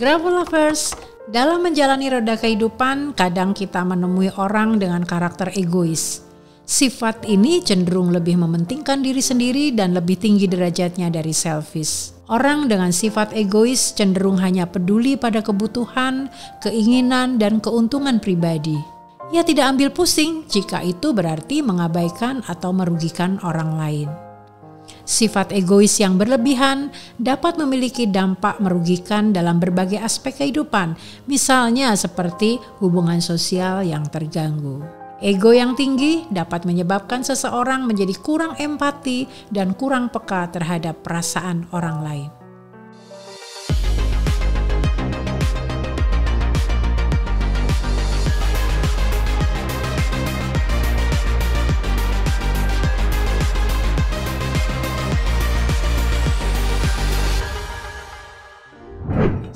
Gravel Lovers, dalam menjalani roda kehidupan, kadang kita menemui orang dengan karakter egois. Sifat ini cenderung lebih mementingkan diri sendiri dan lebih tinggi derajatnya dari selfish. Orang dengan sifat egois cenderung hanya peduli pada kebutuhan, keinginan, dan keuntungan pribadi. Ia tidak ambil pusing jika itu berarti mengabaikan atau merugikan orang lain. Sifat egois yang berlebihan dapat memiliki dampak merugikan dalam berbagai aspek kehidupan, misalnya seperti hubungan sosial yang terganggu. Ego yang tinggi dapat menyebabkan seseorang menjadi kurang empati dan kurang peka terhadap perasaan orang lain.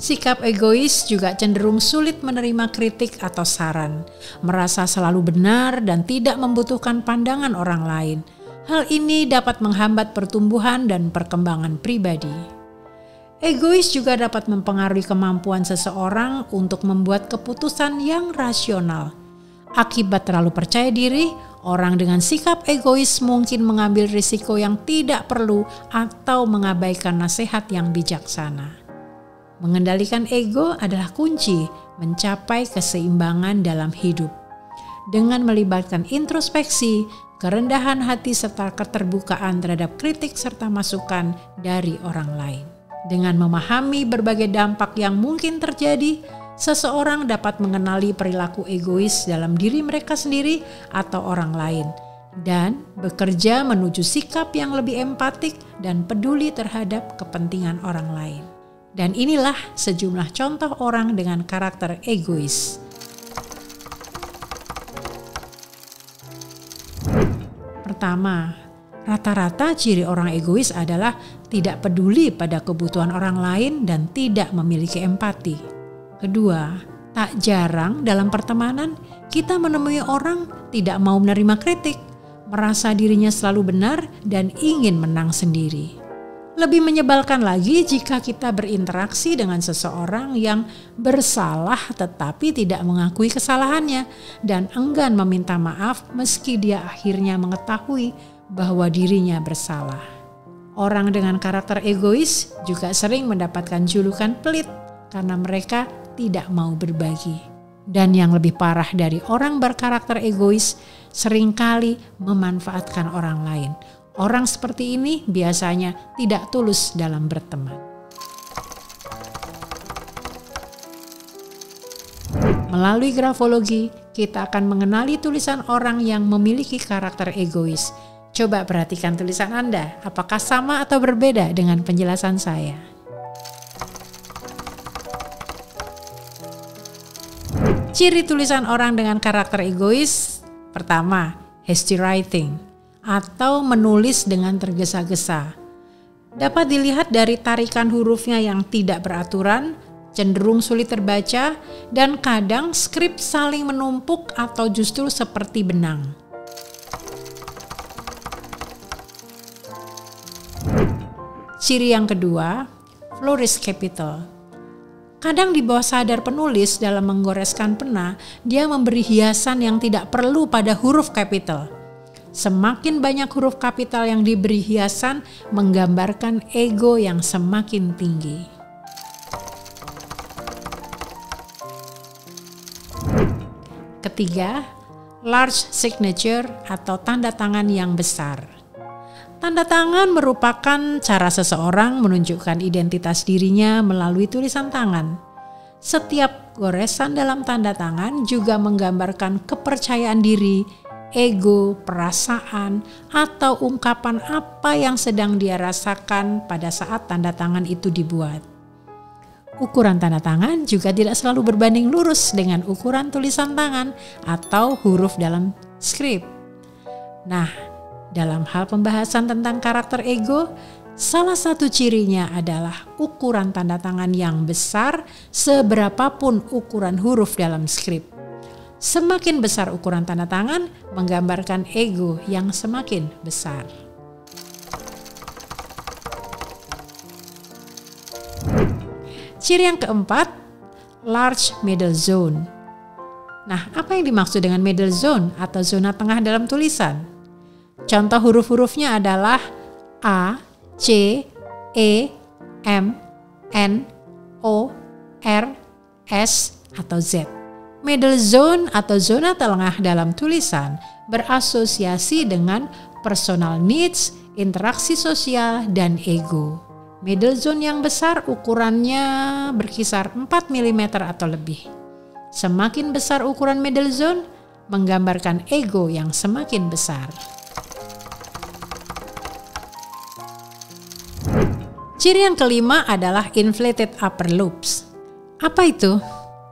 Sikap egois juga cenderung sulit menerima kritik atau saran, merasa selalu benar dan tidak membutuhkan pandangan orang lain. Hal ini dapat menghambat pertumbuhan dan perkembangan pribadi. Egois juga dapat mempengaruhi kemampuan seseorang untuk membuat keputusan yang rasional. Akibat terlalu percaya diri, orang dengan sikap egois mungkin mengambil risiko yang tidak perlu atau mengabaikan nasihat yang bijaksana. Mengendalikan ego adalah kunci mencapai keseimbangan dalam hidup. Dengan melibatkan introspeksi, kerendahan hati serta keterbukaan terhadap kritik serta masukan dari orang lain. Dengan memahami berbagai dampak yang mungkin terjadi, seseorang dapat mengenali perilaku egois dalam diri mereka sendiri atau orang lain dan bekerja menuju sikap yang lebih empatik dan peduli terhadap kepentingan orang lain. Dan inilah sejumlah contoh orang dengan karakter egois. Pertama, rata-rata ciri orang egois adalah tidak peduli pada kebutuhan orang lain dan tidak memiliki empati. Kedua, tak jarang dalam pertemanan kita menemui orang tidak mau menerima kritik, merasa dirinya selalu benar dan ingin menang sendiri. Lebih menyebalkan lagi jika kita berinteraksi dengan seseorang yang bersalah tetapi tidak mengakui kesalahannya dan enggan meminta maaf meski dia akhirnya mengetahui bahwa dirinya bersalah. Orang dengan karakter egois juga sering mendapatkan julukan pelit karena mereka tidak mau berbagi. Dan yang lebih parah dari orang berkarakter egois, seringkali memanfaatkan orang lain. Orang seperti ini biasanya tidak tulus dalam berteman. Melalui grafologi, kita akan mengenali tulisan orang yang memiliki karakter egois. Coba perhatikan tulisan Anda, apakah sama atau berbeda dengan penjelasan saya? Ciri tulisan orang dengan karakter egois, pertama, hasty writing atau menulis dengan tergesa-gesa. Dapat dilihat dari tarikan hurufnya yang tidak beraturan, cenderung sulit terbaca, dan kadang skrip saling menumpuk atau justru seperti benang. Ciri yang kedua, flourish capital. Kadang di bawah sadar penulis dalam menggoreskan pena, dia memberi hiasan yang tidak perlu pada huruf kapital. Semakin banyak huruf kapital yang diberi hiasan menggambarkan ego yang semakin tinggi. Ketiga, large signature atau tanda tangan yang besar. Tanda tangan merupakan cara seseorang menunjukkan identitas dirinya melalui tulisan tangan. Setiap goresan dalam tanda tangan juga menggambarkan kepercayaan diri, ego, perasaan, atau ungkapan apa yang sedang dia rasakan pada saat tanda tangan itu dibuat. Ukuran tanda tangan juga tidak selalu berbanding lurus dengan ukuran tulisan tangan atau huruf dalam skrip. Nah, dalam hal pembahasan tentang karakter ego, salah satu cirinya adalah ukuran tanda tangan yang besar seberapapun ukuran huruf dalam skrip. Semakin besar ukuran tanda tangan, menggambarkan ego yang semakin besar. Ciri yang keempat, large middle zone. Nah, apa yang dimaksud dengan middle zone atau zona tengah dalam tulisan? Contoh huruf-hurufnya adalah A, C, E, M, N, O, R, S, atau Z. Middle zone atau zona tengah dalam tulisan berasosiasi dengan personal needs, interaksi sosial, dan ego. Middle zone yang besar ukurannya berkisar 4 mm atau lebih. Semakin besar ukuran middle zone, menggambarkan ego yang semakin besar. Ciri yang kelima adalah inflated upper lobes. Apa itu?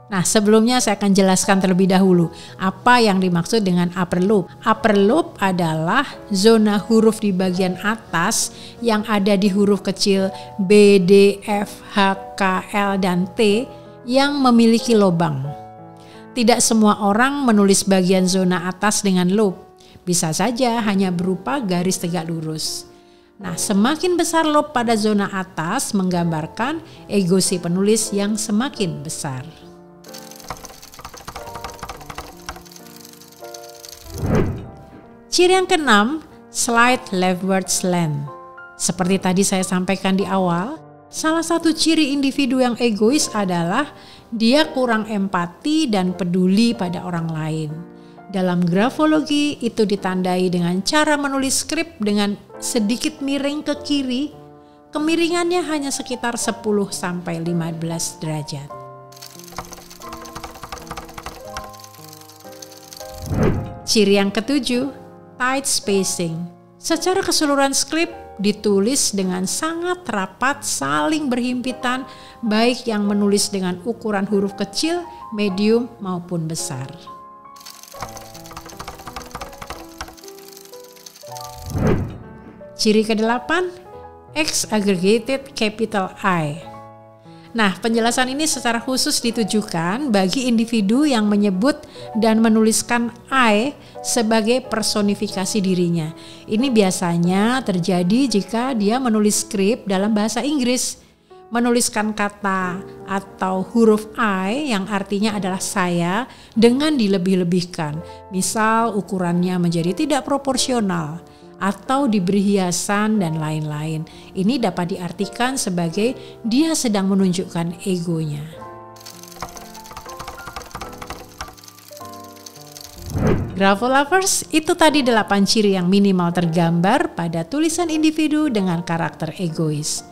Nah, sebelumnya saya akan jelaskan terlebih dahulu apa yang dimaksud dengan upper lobe. Upper lobe adalah zona huruf di bagian atas yang ada di huruf kecil B, D, F, H, K, L, dan T yang memiliki lubang. Tidak semua orang menulis bagian zona atas dengan lobe. Bisa saja hanya berupa garis tegak lurus. Nah, semakin besar lobe pada zona atas menggambarkan ego si penulis yang semakin besar. Ciri yang keenam, slight leftward slant. Seperti tadi saya sampaikan di awal, salah satu ciri individu yang egois adalah dia kurang empati dan peduli pada orang lain. Dalam grafologi itu ditandai dengan cara menulis skrip dengan sedikit miring ke kiri. Kemiringannya hanya sekitar 10-15 derajat. Ciri yang ketujuh, tight spacing. Secara keseluruhan skrip ditulis dengan sangat rapat, saling berhimpitan, baik yang menulis dengan ukuran huruf kecil, medium maupun besar. Ciri ke-8, X-aggregated capital I. Nah, penjelasan ini secara khusus ditujukan bagi individu yang menyebut dan menuliskan I sebagai personifikasi dirinya. Ini biasanya terjadi jika dia menulis skrip dalam bahasa Inggris. Menuliskan kata atau huruf I yang artinya adalah saya dengan dilebih-lebihkan. Misal ukurannya menjadi tidak proporsional atau diberi hiasan dan lain-lain. Ini dapat diartikan sebagai dia sedang menunjukkan egonya. Grafolovers, itu tadi 8 ciri yang minimal tergambar pada tulisan individu dengan karakter egois.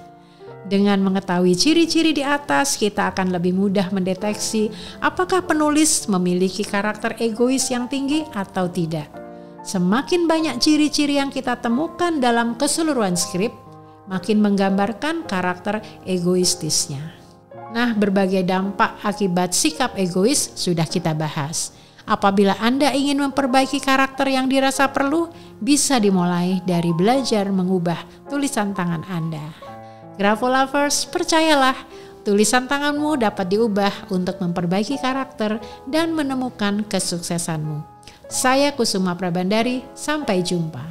Dengan mengetahui ciri-ciri di atas, kita akan lebih mudah mendeteksi apakah penulis memiliki karakter egois yang tinggi atau tidak. Semakin banyak ciri-ciri yang kita temukan dalam keseluruhan skrip, makin menggambarkan karakter egoistisnya. Nah, berbagai dampak akibat sikap egois sudah kita bahas. Apabila Anda ingin memperbaiki karakter yang dirasa perlu, bisa dimulai dari belajar mengubah tulisan tangan Anda. Grafolovers, percayalah, tulisan tanganmu dapat diubah untuk memperbaiki karakter dan menemukan kesuksesanmu. Saya Kusuma Prabandari, sampai jumpa.